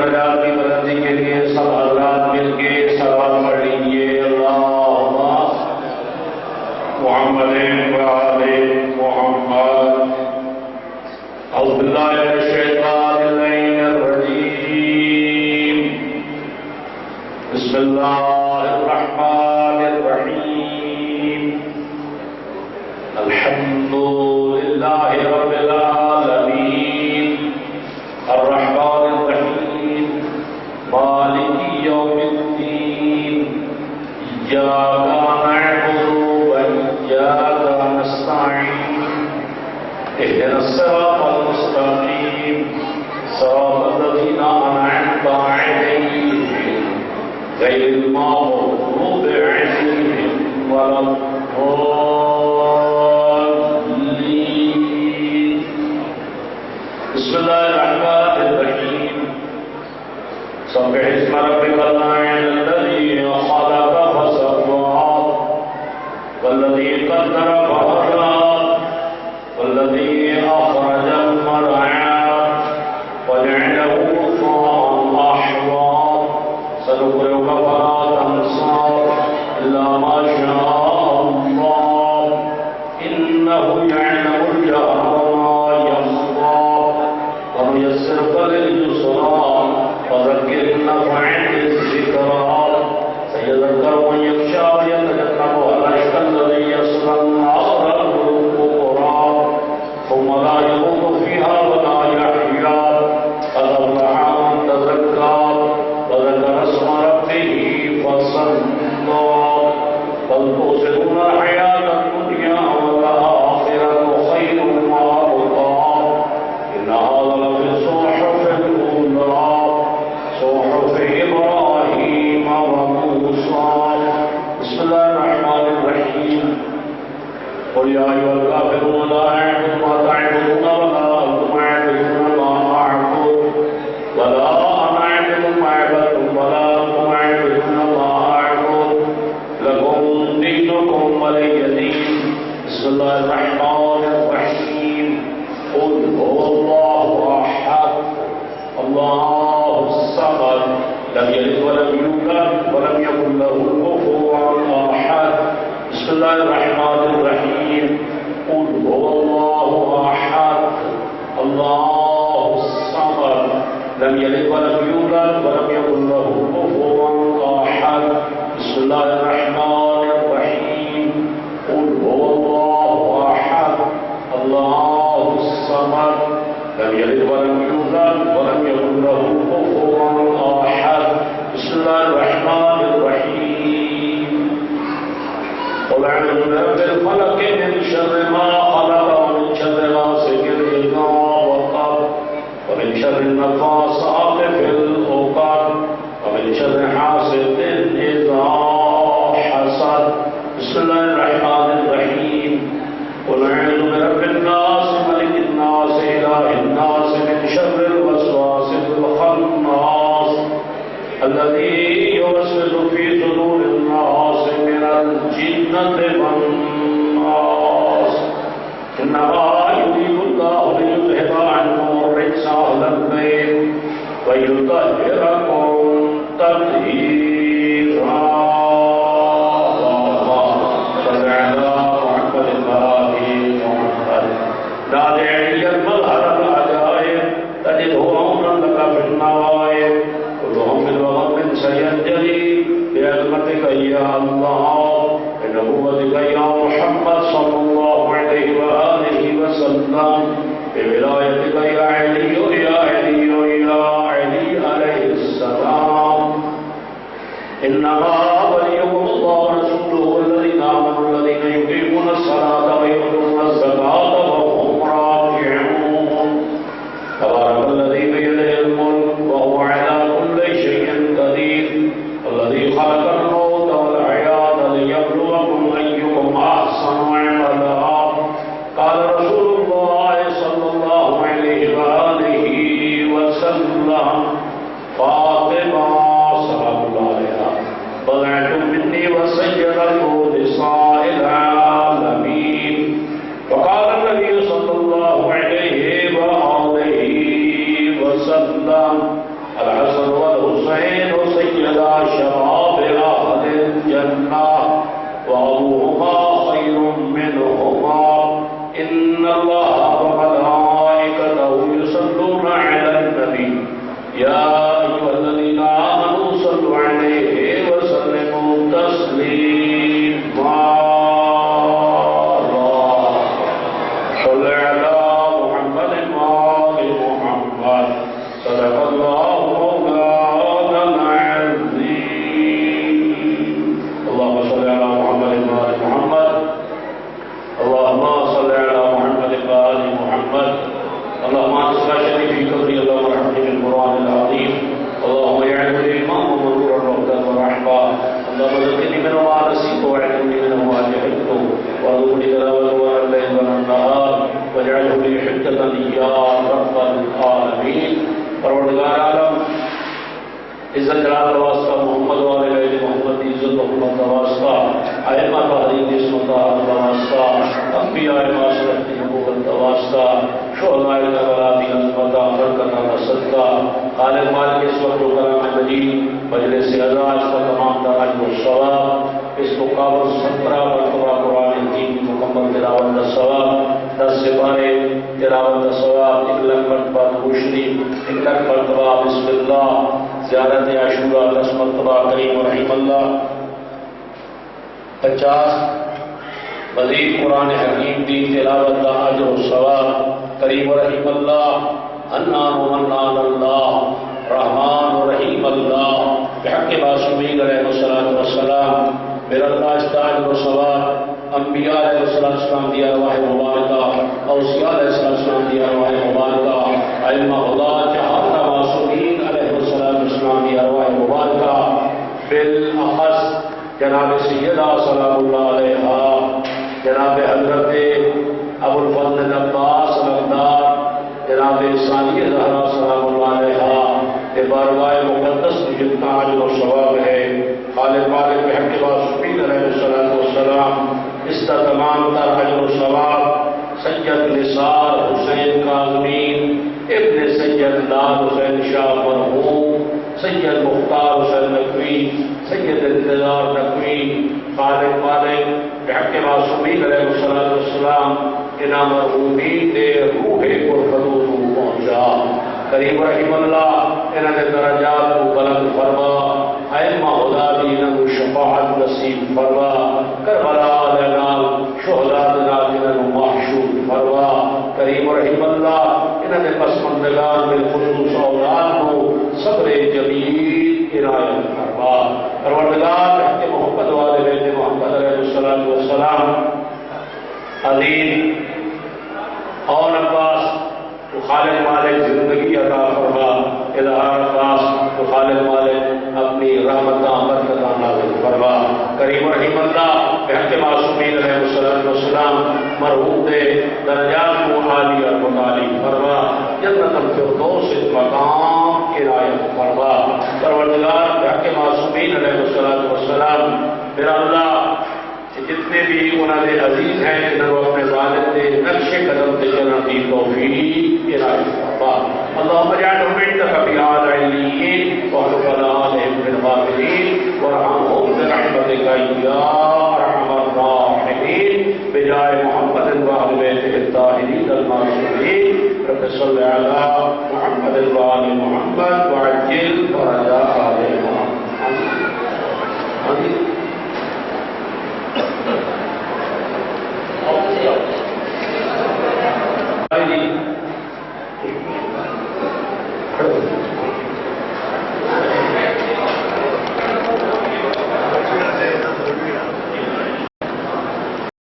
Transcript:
درجات کی بلندی کے لیے سب حضرات مل کے سلام پڑھ لیجیے اللہم محمد وآل محمد اعوذ باللہ من الشیطان الرجیم بسم اللہ الرحمن الرحیم الحمد للہ رب العالمین الرحمن الرحیم مالک یوم الدین ایاک نعبد وإیاک نستعین اهدنا الصراط المستقیم صراط الذین أنعمت علیہم غیر المغضوب علیہم ولا الضالین بسم اللہ الرحمن الرحیم سبح اسم ربک الأعلى الذی خلق فسوى والذی قدر فهدى والذی أخرج المرعى وجعله غثاء أحوى سنقرئك فلا تنسى إلا ما شاء الله إنه يعلم الجهر وما يخفى ونيسرك لليسرى فذكر إن نفعت الذكرى سيذكر من يخشى ويتجنبها الأشقى الذي يصلى النار الكبرى ثم لا يموت فيها ولا يحيا قد أفلح من تزكى وذكر اسم ربه فصلى بل تؤثرون الحياة الدنيا والآخرة خير وأبقى إن هذا لفي الصحف الأولى صحف إبراهيم وموسى بسم الله الرحمن الرحيم قل يا أيها الكافرون لا أعبد ما تعبدون ولا أنتم عابدون ما أعبد ولا أنا عابد ما عبدتم ولا أنتم عابدون ما أعبد لكم دينكم ولي دين بسم الله الرحمن الرحيم قل هو الله أحد الله الصمد لم يلد ولم يولد ولم يكن له كفوا أحد بسم الله الرحمن الرحيم قل هو الله أحد الله الصمد لم يلد ولم يولد ولم يكن له كفوا أحد بسم الله الرحمن الرحيم قل هو الله أحد الله الصمد لم يلد ولم يولد ولم يكن له كفوا أحد بسم الله الرحمن الرحيم قل أعوذ برب الفلق من شر ما خلق ومن شر غاسق إذا وقب ومن شر النفاثات في العقد ومن شر حاسد إذا حسد بسم الله الرحمن الرحيم قل أعوذ برب الناس ملك الناس إله الناس من شر الوسواس الخناس الذي يوسوس في صدور الناس من الجنة والناس إنما يريد الله ليذهب عنكم الرجس أهل البيت ويطهركم تطهيرا صل على محمد الهادي محمد لا داعي للمظهر العجائب تجده أمرا لك في النوائب كلهم من وغم سينجلي بعظمتك يا الله بنبوتك يا محمد صلى الله عليه وآله وسلم بولايتك يا علي يا علي يا علي عليه السلام إنما وليكم الله ورسوله الذين آمنوا الذين يقيمون الصلاة ويؤتون الزكاة وهم راكعون تبارك الذي بيده الملك وهو على كل شيء قدير الذي خلق الموت والحياة ليبلوكم أيكم أحسن عملا قال رسول الله صلى الله الله وملائكته يصلون على النبي يا أيها الذين آمنوا صلوا عليه وسلموا تسليما صل على محمد وآل محمد صدق الله مولانا العظيم اللهم صل على محمد وآل محمد اللهم صل على محمد وآل محمد اللهم انصر شريف قدري اللهم ارحمني بالقرآن العظيم اللهم اجعله الإمام ونورا وهدى ورحمة اللهم ذكرني منه ما نسيت وعلمني منه ما جهلت وارزقني تلاوته الليل والنهار واجعله لي حجة يا رب العالمين پروردگار عالم عزت جلال واسطہ محمد والے محمد عزت محمد واسطہ ائمہ تحریک اسمت واسطہ انبیاء معاشرت نبوت واسطہ شہداء کربلا کی عظمت برکت صدقہ خالق مالک اس وقت و کرم مجید مجلس عزاز کا تمام درج و ثواب اس مقابل 17 مرتبہ قرآن کی مکمل تلاوت کا ثواب 10 سپارے تلاوت کا ثواب 1 لاکھ مرتبہ خوشری 1 لاکھ مرتبہ بسم اللہ زیارت عاشورہ 10 مرتبہ کریم رحیم اللہ 50 مزید قرآن حکیم کی تلاوت کا اجر و ثواب کریم رحیم اللہ حنان و منان اللہ رحمان و رحیم اللہ بحق معصومین علیہ الصلوۃ والسلام میرا اللہ استاج و ثواب انبیاء علیہ السلام دی ارواح مبارکہ اوصیاء علیہ السلام دی ارواح مبارکہ ائمہ خدا جہاں معصومین علیہ السلام دی ارواح مبارکہ بالاخص جناب سیدہ سلام اللہ علیہا جناب حضرت ابو الفضل عباس لمدار جناب ثانیہ زہرا سلام اللہ علیہا کے بارگاہ مقدس میں جتنا اجر و ثواب ہے خالق مالک بحق معصومین علیہ السلام اس کا تمام تر اجر و ثواب سید نثار حسین کاظمین ابن سید لال حسین شاہ مرحوم سید مختار حسین نقوی سید انتظار نقوی خالق مالک بحق معصومین علیہ السلام انعام مرحومین دے روح پرفروز پہنچا کریم رحیم اللہ انہوں نے درجات کو بلند فرما ائمہ خدا دی انہوں نے شفاعت نصیب فرما کربلا نال شہداء نال انہوں محشور فرما کریم رحیم اللہ انہوں نے پسماندگان بالخصوص اولاد کو صبر جمیل عنایت فرما پروردگار کہ محمد والے بیت محمد علیہ السلام عظیم اور عباس تو خالق مالک زندگی عطا فرما اظہار عباس تو خالق مالک اپنی رحمت برکت نازل فرما کریم رحیم اللہ بحق معصومین علیہ السلام مرحوم دے درجات کو عالی اور متعالی فرما جنت الفردوس مقام عنایت فرما پروردگار بحق معصومین علیہ السلام میرا اللہ جتنے بھی انہوں نے عزیز ہیں جنہوں اپنے والد نے نقش قدم سے چلن کی توفیق عنایت فرما اللهم اجعلهم عندك في عليين وارحم عليهم بالغافلين وارحمهم برحمتك يا ارحم الراحمين بجاه محمد وآل بيته الطاهرين المعصومين رب صل على محمد وآل محمد وعجل فرجاء